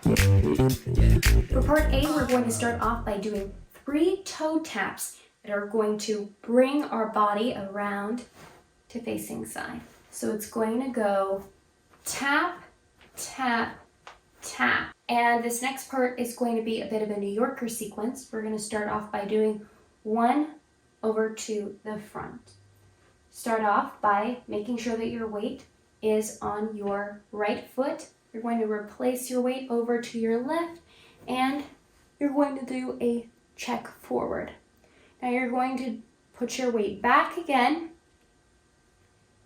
For part A, we're going to start off by doing 3 toe taps that are going to bring our body around to facing side. So it's going to go tap, tap, tap. And this next part is going to be a bit of a New Yorker sequence. We're going to start off by doing 1 over to the front. Start off by making sure that your weight is on your right foot. You're going to replace your weight over to your left, and you're going to do a check forward. Now you're going to put your weight back again,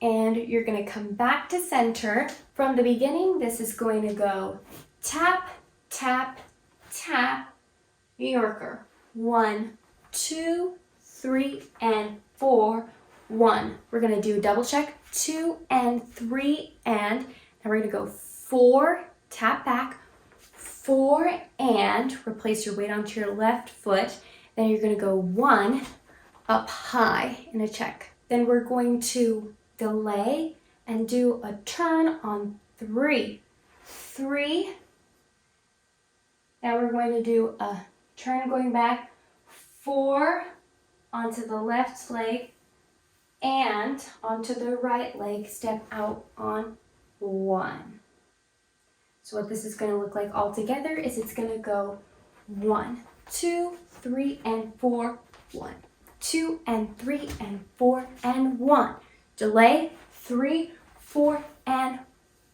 and you're going to come back to center. From the beginning, this is going to go tap, tap, tap, New Yorker. 1, 2, 3, and 4. 1. We're going to do a double check. 2 and 3 and. Now we're going to go 4, tap back, 4 and replace your weight onto your left foot. Then you're going to go 1 up high in a check. Then we're going to delay and do a turn on 3. 3. Now we're going to do a turn going back, 4 onto the left leg and onto the right leg, step out on 1. So what this is going to look like all together is it's going to go 1, 2, 3, and 4, 1, 2, and 3, and 4, and 1. Delay, 3, 4, and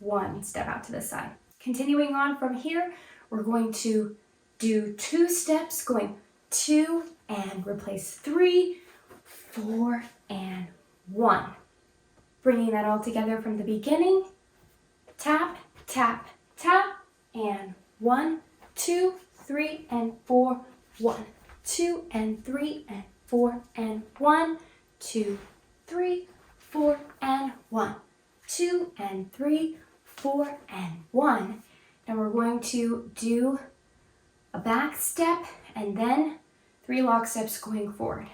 1. Step out to the side. Continuing on from here, we're going to do 2 steps, going 2 and replace 3, 4, and 1. Bringing that all together from the beginning. Tap, tap, tap, and 1, 2, 3, and 4, 1, 2, and 3, and 4, and 1, 2, 3, 4, and 1, 2, and 3, 4, and 1. And we're going to do a back step and then 3 lock steps going forward.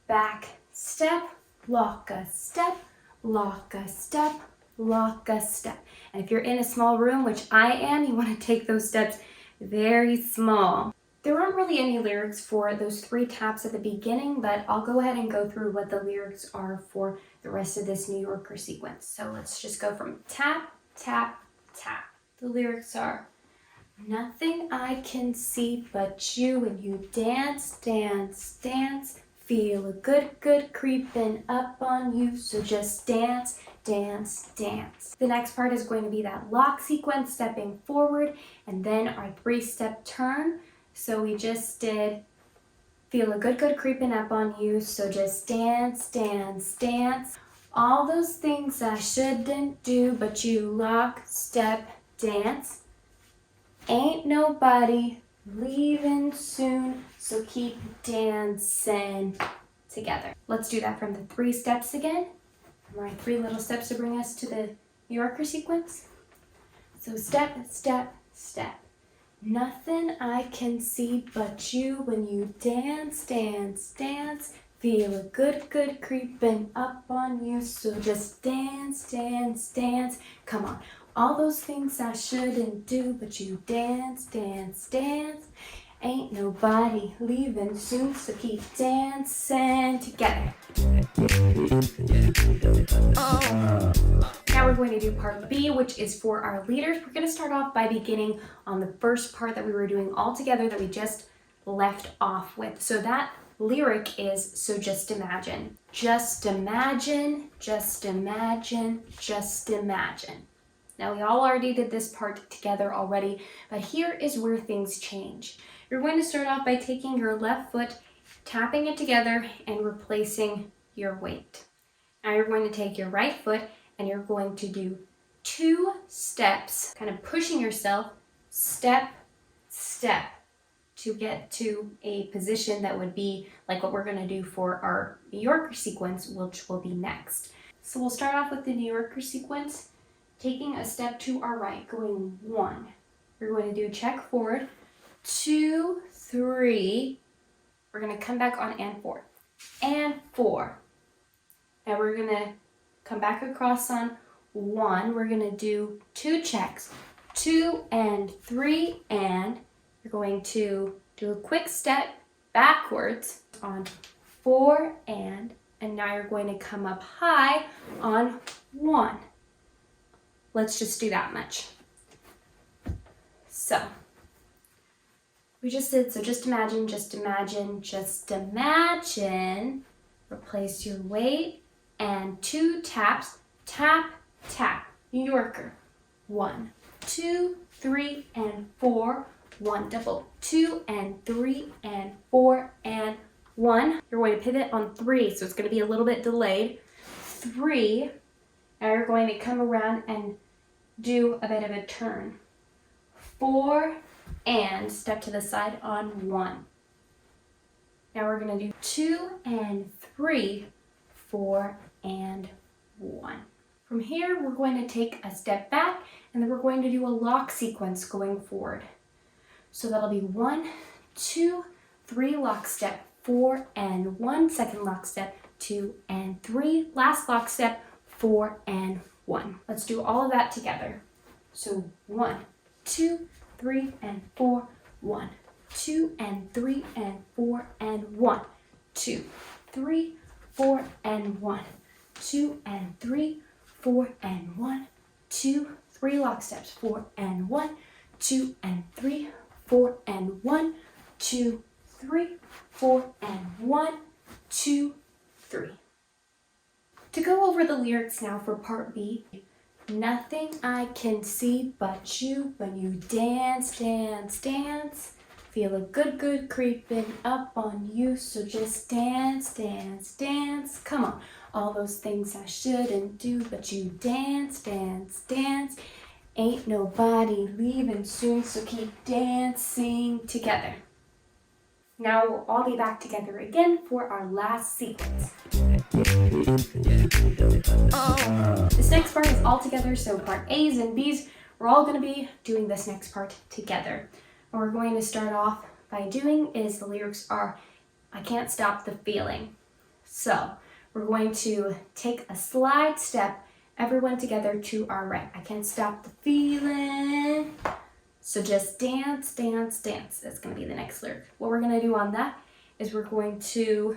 Back step, lock a step, lock a step, lock a step. And if you're in a small room, which I am, you want to take those steps very small. There aren't really any lyrics for those 3 taps at the beginning, but I'll go ahead and go through what the lyrics are for the rest of this New Yorker sequence. So let's just go from tap, tap, tap. The lyrics are, nothing I can see but you when you dance, dance, dance. Feel a good, good creeping up on you, so just dance, dance, dance. The next part is going to be that lock sequence, stepping forward, and then our 3-step turn. So we just did feel a good, good creeping up on you, so just dance, dance, dance. All those things I shouldn't do, but you lock, step, dance. Ain't nobody leaving soon, so keep dancing together. Let's do that from the 3 steps again. Our 3 little steps to bring us to the New Yorker sequence. So step, step, step. Nothing I can see but you when you dance, dance, dance. Feel a good, good creeping up on you, so just dance, dance, dance. Come on. All those things I shouldn't do, but you dance, dance, dance. Ain't nobody leaving soon, so keep dancing together. Now we're going to do part B, which is for our leaders. We're going to start off by beginning on the first part that we were doing all together that we just left off with. So that lyric is, so just imagine. Just imagine, just imagine, just imagine. Now we all already did this part together already, but here is where things change. You're going to start off by taking your left foot, tapping it together, and replacing your weight. Now you're going to take your right foot and you're going to do 2 steps, kind of pushing yourself, step, step, to get to a position that would be like what we're going to do for our New Yorker sequence, which will be next. So we'll start off with the New Yorker sequence, taking a step to our right, going 1. We're going to do a check forward, 2, 3. We're going to come back on and 4. And 4. Now we're going to come back across on 1. We're going to do 2 checks, 2 and 3, and you're going to do a quick step backwards on 4 and now you're going to come up high on 1. Let's just do that much. So we just did, so just imagine, replace your weight and 2 taps, tap, tap, New Yorker. 1, 2, 3, and 4, 1, double, 2 and 3 and 4 and 1. You're going to pivot on 3, so it's going to be a little bit delayed. 3, now you're going to come around and do a bit of a turn. 4 and step to the side on 1. Now we're going to do 2 and 3, 4 and 1. From here, we're going to take a step back, and then we're going to do a lock sequence going forward. So that'll be 1, 2, 3 lock step, 4 and 1, second lock step, 2 and 3, last lock step, 4 and 1. Let's do all of that together. So 1, 2, 3 and 4, 1, 2 and 3 and 4 and 1, 2, 3, 4 and 1, 2 and 3, 4 and 1, 2, 3 lock steps, 4 and 1, 2 and 3, 4 and 1, 2, 3, 4 and 1, 2, 3. To go over the lyrics now for part B. Nothing I can see but you when you dance, dance, dance. Feel a good creeping up on you, so just dance, dance, dance. Come on, all those things I shouldn't do, but you dance, dance, dance. Ain't nobody leaving soon, so keep dancing together. Now we'll all be back together again for our last sequence. This next part is all together, so part A's and B's, we're all going to be doing this next part together. What we're going to start off by doing is the lyrics are, I can't stop the feeling. So we're going to take a slide step, everyone together to our right. I can't stop the feeling. So just dance, dance, dance. That's going to be the next lyric. What we're going to do on that is we're going to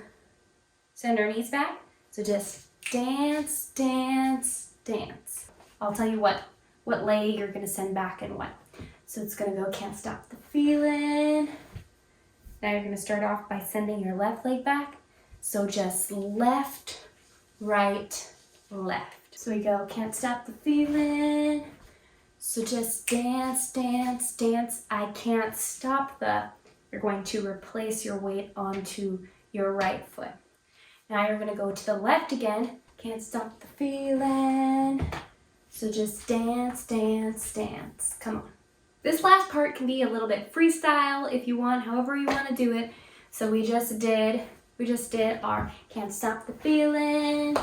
send our knees back. So just dance, dance, dance. I'll tell you what leg you're going to send back and what. So it's going to go, can't stop the feeling. Now you're going to start off by sending your left leg back. So just left, right, left. So we go, can't stop the feeling. So just dance, dance, dance. I can't stop the. You're going to replace your weight onto your right foot. Now you're going to go to the left again. Can't stop the feeling. So just dance, dance, dance. Come on. This last part can be a little bit freestyle if you want, however you want to do it. So we just did our can't stop the feeling.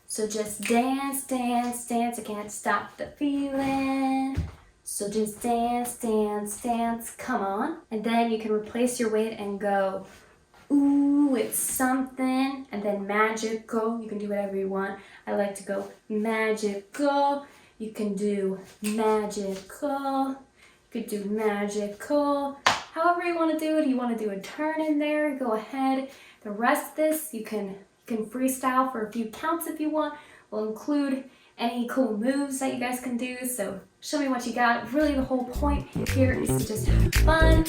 So just dance, dance, dance. I can't stop the feeling. So just dance, dance, dance. Come on. And then you can replace your weight and go, ooh, it's something. And then magical. You can do whatever you want. I like to go magical. You can do magical. You could do magical. However you want to do it. You want to do a turn in there, go ahead. The rest of this, you can freestyle for a few counts if you want. We'll include any cool moves that you guys can do. So show me what you got. Really the whole point here is to just have fun.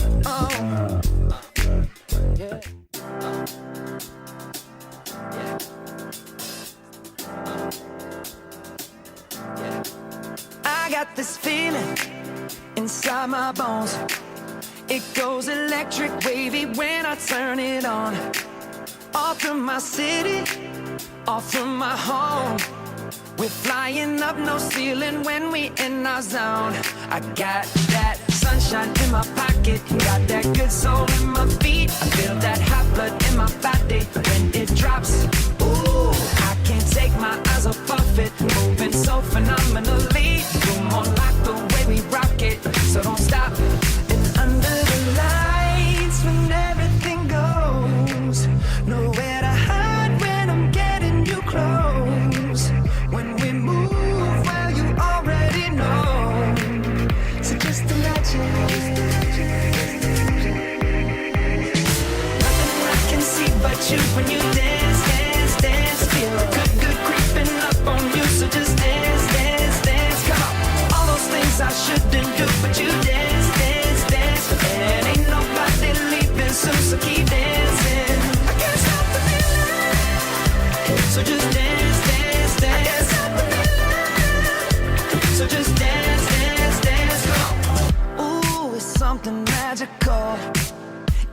I got this feeling inside my bones. It goes electric wavy when I turn it on. All through my city, all through my home. We're flying up no ceiling when we in our zone. I got that sunshine in my pocket, got that good soul in my feet. I feel that hot blood in my body when it drops. Ooh, I can't take my eyes off it, moving so phenomenally. You're more like the way we rock it, so don't stop. And under the lights when everything goes, nowhere to hide when I'm getting you close. When we move, well, you already know. So Nothing I can see but you when you dance, dance, dance. Feel good creeping up on you, so just dance, dance, dance. Come on, all those things I shouldn't do, but you dance, dance, dance. And ain't nobody leaving soon, so keep dancing. I can't stop the feeling, so just dance, dance, dance. I can't stop the feeling, so just dance, dance, dance. Come on. Ooh, it's something magical.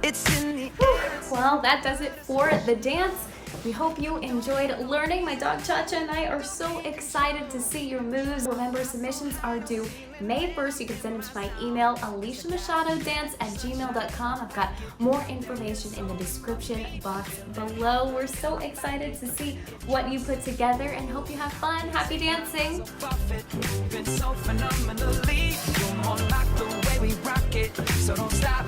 It's in the air. Well, that does it for the dance. We hope you enjoyed learning. My dog Cha-Cha and I are so excited to see your moves. Remember, submissions are due May 1st. You can send them to my email, elishamachadodance@gmail.com. I've got more information in the description box below. We're so excited to see what you put together and hope you have fun. Happy dancing! Been so phenomenally, you're more like the way we rock it. So don't stop.